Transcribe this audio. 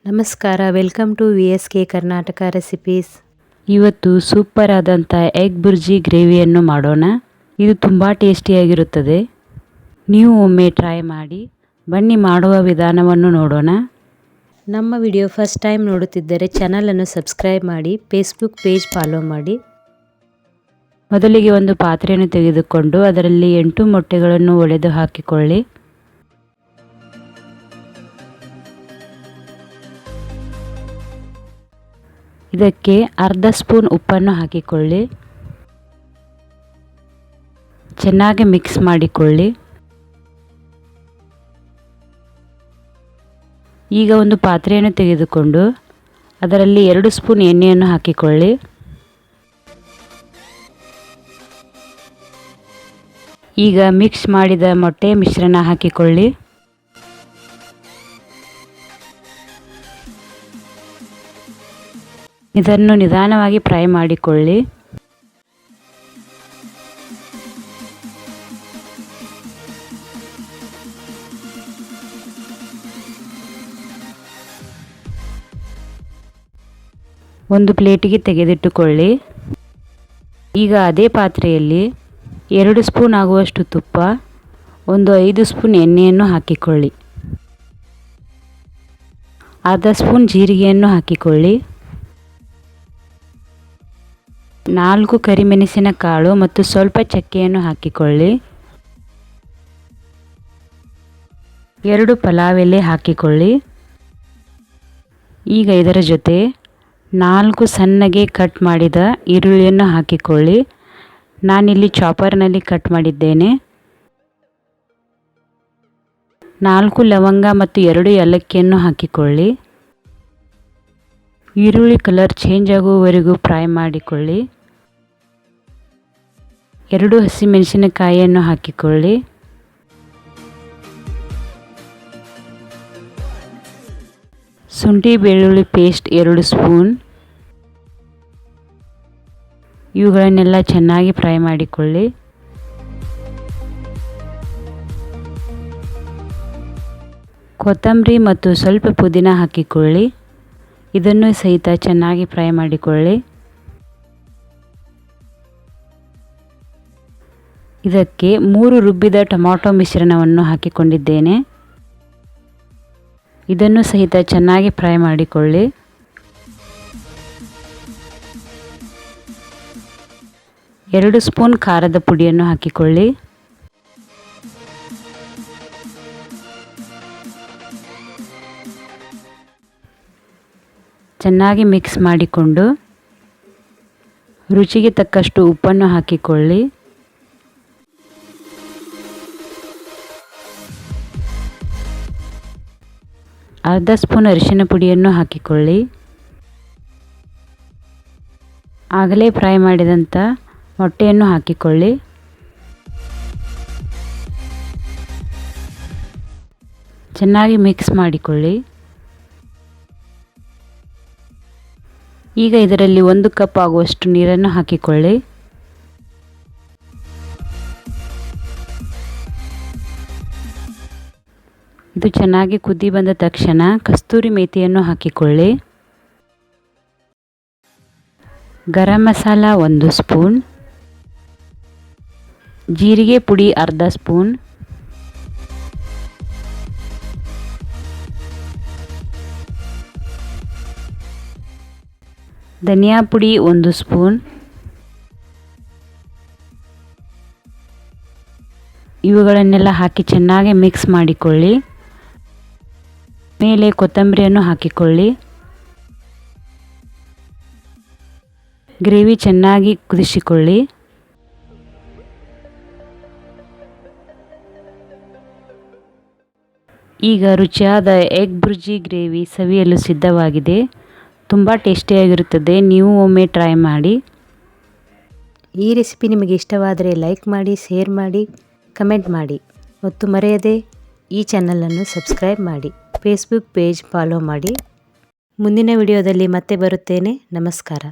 ನಮಸ್ಕಾರ, welcome to VSK Karnataka recipes. ಇವತ್ತು super ಆದಂಥ ಎಗ್ ಬುರ್ಜಿ ಗ್ರೇವಿಯನ್ನು ಮಾಡೋಣ. ಇದು ತುಂಬ ಟೇಸ್ಟಿಯಾಗಿರುತ್ತದೆ. ನೀವು ಒಮ್ಮೆ ಟ್ರೈ ಮಾಡಿ. ಬನ್ನಿ ಮಾಡುವ ವಿಧಾನವನ್ನು ನೋಡೋಣ. ನಮ್ಮ ವಿಡಿಯೋ ಫಸ್ಟ್ ಟೈಮ್ ನೋಡುತ್ತಿದ್ದರೆ ಚಾನಲನ್ನು ಸಬ್ಸ್ಕ್ರೈಬ್ ಮಾಡಿ, ಫೇಸ್ಬುಕ್ ಪೇಜ್ ಫಾಲೋ ಮಾಡಿ. ಮೊದಲಿಗೆ ಒಂದು ಪಾತ್ರೆಯನ್ನು ತೆಗೆದುಕೊಂಡು ಅದರಲ್ಲಿ 8 ಮೊಟ್ಟೆಗಳನ್ನು ಒಡೆದು ಹಾಕಿಕೊಳ್ಳಿ. ಇದಕ್ಕೆ ಅರ್ಧ ಸ್ಪೂನ್ ಉಪ್ಪನ್ನು ಹಾಕಿಕೊಳ್ಳಿ. ಚೆನ್ನಾಗಿ ಮಿಕ್ಸ್ ಮಾಡಿಕೊಳ್ಳಿ. ಈಗ ಒಂದು ಪಾತ್ರೆಯನ್ನು ತೆಗೆದುಕೊಂಡು ಅದರಲ್ಲಿ 2 ಸ್ಪೂನ್ ಎಣ್ಣೆಯನ್ನು ಹಾಕಿಕೊಳ್ಳಿ. ಈಗ ಮಿಕ್ಸ್ ಮಾಡಿದ ಮೊಟ್ಟೆ ಮಿಶ್ರಣ ಹಾಕಿಕೊಳ್ಳಿ. ಇದನ್ನು ನಿಧಾನವಾಗಿ ಫ್ರೈ ಮಾಡಿಕೊಳ್ಳಿ. ಒಂದು ಪ್ಲೇಟಿಗೆ ತೆಗೆದಿಟ್ಟುಕೊಳ್ಳಿ. ಈಗ ಅದೇ ಪಾತ್ರೆಯಲ್ಲಿ 2 ಸ್ಪೂನ್ ಆಗುವಷ್ಟು ತುಪ್ಪ, ಒಂದು 5 ಸ್ಪೂನ್ ಎಣ್ಣೆಯನ್ನು ಹಾಕಿಕೊಳ್ಳಿ. ಅರ್ಧ ಸ್ಪೂನ್ ಜೀರಿಗೆಯನ್ನು ಹಾಕಿಕೊಳ್ಳಿ. 4 ಕರಿಮೆಣಸಿನ ಕಾಳು ಮತ್ತು ಸ್ವಲ್ಪ ಚಕ್ಕೆಯನ್ನು ಹಾಕಿಕೊಳ್ಳಿ. 2 ಪಲಾವ್ ಎಲೆ ಹಾಕಿಕೊಳ್ಳಿ. ಈಗ ಇದರ ಜೊತೆ 4 ಸಣ್ಣಗೆ ಕಟ್ ಮಾಡಿದ ಈರುಳ್ಳಿಯನ್ನು ಹಾಕಿಕೊಳ್ಳಿ. ನಾನಿಲ್ಲಿ ಚಾಪರ್ನಲ್ಲಿ ಕಟ್ ಮಾಡಿದ್ದೇನೆ. 4 ಲವಂಗ ಮತ್ತು 2 ಏಲಕ್ಕಿಯನ್ನು ಹಾಕಿಕೊಳ್ಳಿ. ಈರುಳ್ಳಿ ಕಲರ್ ಚೇಂಜ್ ಆಗುವವರೆಗೂ ಫ್ರೈ ಮಾಡಿಕೊಳ್ಳಿ. 2 ಹಸಿಮೆಣಸಿನಕಾಯಿಯನ್ನು ಹಾಕಿಕೊಳ್ಳಿ. ಶುಂಠಿ ಬೆಳ್ಳುಳ್ಳಿ ಪೇಸ್ಟ್ 2 ಸ್ಪೂನ್. ಇವುಗಳನ್ನೆಲ್ಲ ಚೆನ್ನಾಗಿ ಫ್ರೈ ಮಾಡಿಕೊಳ್ಳಿ. ಕೊತ್ತಂಬರಿ ಮತ್ತು ಸ್ವಲ್ಪ ಪುದೀನ ಹಾಕಿಕೊಳ್ಳಿ. ಇದನ್ನು ಸಹಿತ ಚೆನ್ನಾಗಿ ಫ್ರೈ ಮಾಡಿಕೊಳ್ಳಿ. ಇದಕ್ಕೆ 3 ರುಬ್ಬಿದ ಟೊಮಾಟೊ ಮಿಶ್ರಣವನ್ನು ಹಾಕಿಕೊಂಡಿದ್ದೇನೆ. ಇದನ್ನು ಸಹಿತ ಚೆನ್ನಾಗಿ ಫ್ರೈ ಮಾಡಿಕೊಳ್ಳಿ. ಎರಡು ಸ್ಪೂನ್ ಖಾರದ ಪುಡಿಯನ್ನು ಹಾಕಿಕೊಳ್ಳಿ. ಚೆನ್ನಾಗಿ ಮಿಕ್ಸ್ ಮಾಡಿಕೊಂಡು ರುಚಿಗೆ ತಕ್ಕಷ್ಟು ಉಪ್ಪನ್ನು ಹಾಕಿಕೊಳ್ಳಿ. ಅರ್ಧ ಸ್ಪೂನ್ ಅರಿಶಿನ ಪುಡಿಯನ್ನು ಹಾಕಿಕೊಳ್ಳಿ. ಆಗಲೇ ಫ್ರೈ ಮಾಡಿದಂಥ ಮೊಟ್ಟೆಯನ್ನು ಹಾಕಿಕೊಳ್ಳಿ. ಚೆನ್ನಾಗಿ ಮಿಕ್ಸ್ ಮಾಡಿಕೊಳ್ಳಿ. ಈಗ ಇದರಲ್ಲಿ 1 ಕಪ್ ಆಗುವಷ್ಟು ನೀರನ್ನು ಹಾಕಿಕೊಳ್ಳಿ. ಇದು ಚೆನ್ನಾಗಿ ಕುದಿ ಬಂದ ತಕ್ಷಣ ಕಸ್ತೂರಿ ಮೇಥಿಯನ್ನು ಹಾಕಿಕೊಳ್ಳಿ. ಗರಂ ಮಸಾಲ 1 ಸ್ಪೂನ್, ಜೀರಿಗೆ ಪುಡಿ ಅರ್ಧ ಸ್ಪೂನ್, ಧನಿಯಾ ಪುಡಿ 1 ಸ್ಪೂನ್. ಇವುಗಳನ್ನೆಲ್ಲ ಹಾಕಿ ಚೆನ್ನಾಗಿ ಮಿಕ್ಸ್ ಮಾಡಿಕೊಳ್ಳಿ. ಮೇಲೆ ಕೊತ್ತಂಬರಿಯನ್ನು ಹಾಕಿಕೊಳ್ಳಿ. ಗ್ರೇವಿ ಚೆನ್ನಾಗಿ ಕುದಿಸಿಕೊಳ್ಳಿ. ಈಗ ರುಚಿಯಾದ ಎಗ್ ಬುರ್ಜಿ ಗ್ರೇವಿ ಸವಿಯಲು ಸಿದ್ಧವಾಗಿದೆ. ತುಂಬ ಟೇಸ್ಟಿಯಾಗಿರುತ್ತದೆ. ನೀವು ಒಮ್ಮೆ ಟ್ರೈ ಮಾಡಿ. ಈ ರೆಸಿಪಿ ನಿಮಗೆ ಇಷ್ಟವಾದರೆ ಲೈಕ್ ಮಾಡಿ, ಶೇರ್ ಮಾಡಿ, ಕಮೆಂಟ್ ಮಾಡಿ ಮತ್ತು ಮರೆಯದೆ ಈ ಚಾನಲನ್ನು ಸಬ್ಸ್ಕ್ರೈಬ್ ಮಾಡಿ, ಫೇಸ್ಬುಕ್ ಪೇಜ್ ಫಾಲೋ ಮಾಡಿ. ಮುಂದಿನ ವಿಡಿಯೋದಲ್ಲಿ ಮತ್ತೆ ಬರುತ್ತೇನೆ. ನಮಸ್ಕಾರ.